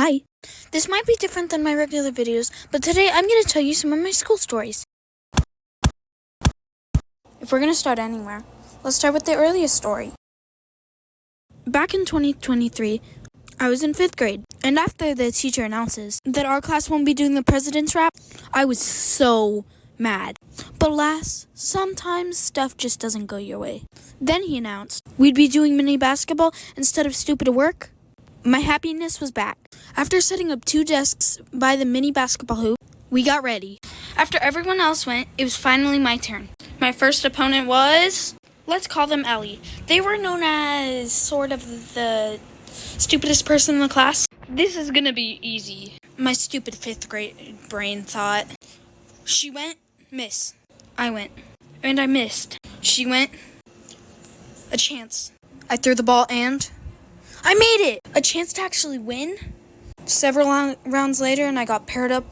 Hi. This might be different than my regular videos, but today I'm going to tell you some of my school stories. If we're going to start anywhere, let's start with the earliest story. Back in 2023, I was in 5th grade, and after the teacher announces that our class won't be doing the president's rap, I was so mad. But alas, sometimes stuff just doesn't go your way. Then he announced we'd be doing mini basketball instead of stupid work. My happiness was back. After setting up 2 desks by the mini basketball hoop, we got ready. After everyone else went, it was finally my turn. My first opponent was, let's call them Ellie. They were known as sort of the stupidest person in the class. This is gonna be easy, my stupid 5th grade brain thought. She went, miss. I went, and I missed. She went, a chance. I threw the ball and I made it! A chance to actually win. Several rounds later, and I got paired up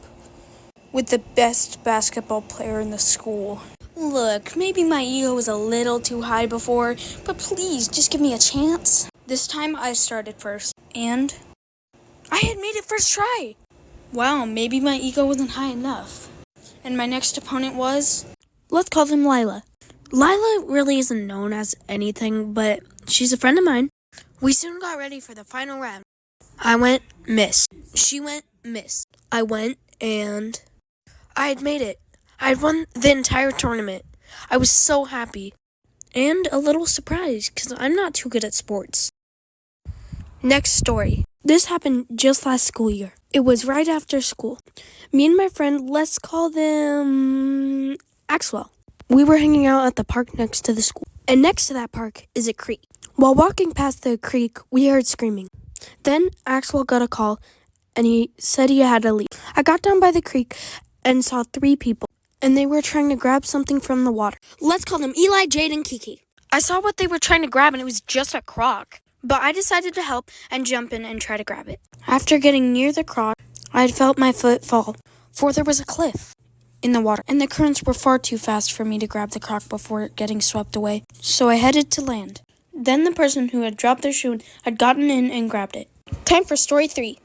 with the best basketball player in the school. Look, maybe my ego was a little too high before, but please, just give me a chance. This time, I started first, and I had made it first try. Wow, maybe my ego wasn't high enough. And my next opponent was, let's call them Lila. Lila really isn't known as anything, but she's a friend of mine. We soon got ready for the final round. I went, miss. She went, miss. I went, and I had made it. I had won the entire tournament. I was so happy. And a little surprised, because I'm not too good at sports. Next story. This happened just last school year. It was right after school. Me and my friend, let's call them Axwell. We were hanging out at the park next to the school. And next to that park is a creek. While walking past the creek, we heard screaming. Then Axwell got a call, and he said he had to leave. I got down by the creek and saw 3 people, and they were trying to grab something from the water. Let's call them Eli, Jade, and Kiki. I saw what they were trying to grab, and it was just a crock. But I decided to help and jump in and try to grab it. After getting near the crock, I had felt my foot fall, for there was a cliff in the water, and the currents were far too fast for me to grab the crock before getting swept away. So I headed to land. Then the person who had dropped their shoe had gotten in and grabbed it. Time for story 3.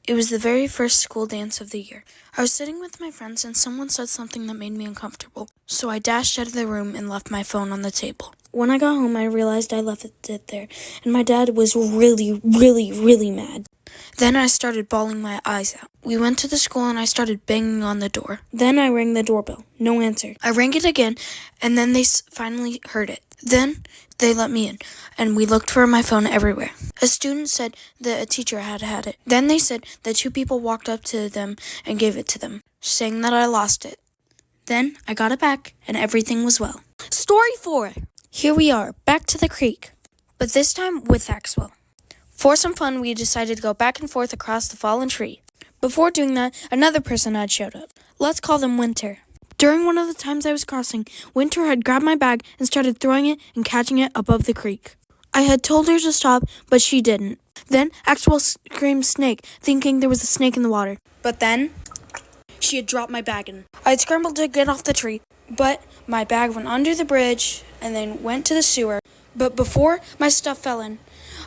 It was the very first school dance of the year. I was sitting with my friends and someone said something that made me uncomfortable. So I dashed out of the room and left my phone on the table. When I got home, I realized I left it there, and my dad was really mad. Then I started bawling my eyes out. We went to the school and I started banging on the door. Then I rang the doorbell. No answer. I rang it again, and then they finally heard it. Then they let me in, and we looked for my phone everywhere. A student said that a teacher had it. Then they said that 2 people walked up to them and gave it to them, saying that I lost it. Then I got it back, and everything was well. Story 4. Here we are, back to the creek, but this time with Axwell. For some fun, we decided to go back and forth across the fallen tree. Before doing that, another person had showed up. Let's call them Winter. During one of the times I was crossing, Winter had grabbed my bag and started throwing it and catching it above the creek. I had told her to stop, but she didn't. Then Axwell screamed snake, thinking there was a snake in the water. But then she had dropped my bag in. I had scrambled to get off the tree, but my bag went under the bridge and then went to the sewer. But before my stuff fell in,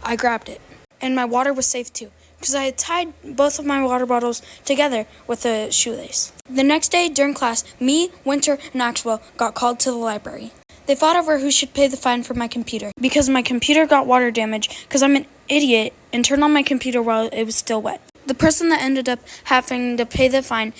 I grabbed it. And my water was safe too, because I had tied both of my water bottles together with a shoelace. The next day during class, me, Winter, and Axwell got called to the library. They fought over who should pay the fine for my computer, because my computer got water damage because I'm an idiot and turned on my computer while it was still wet. The person that ended up having to pay the fine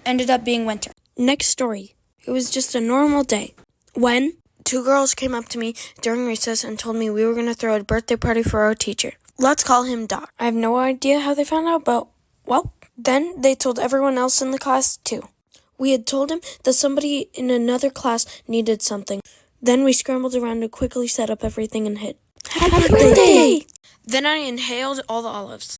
ended up being Winter. Next story. It was just a normal day when 2 girls came up to me during recess and told me we were going to throw a birthday party for our teacher. Let's call him Doc. I have no idea how they found out, but, well, then they told everyone else in the class, too. We had told him that somebody in another class needed something. Then we scrambled around to quickly set up everything and hid. Happy birthday! Then I inhaled all the olives.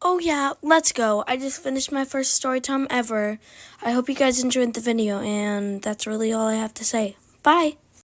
Oh yeah, let's go. I just finished my first story time ever. I hope you guys enjoyed the video, and that's really all I have to say. Bye!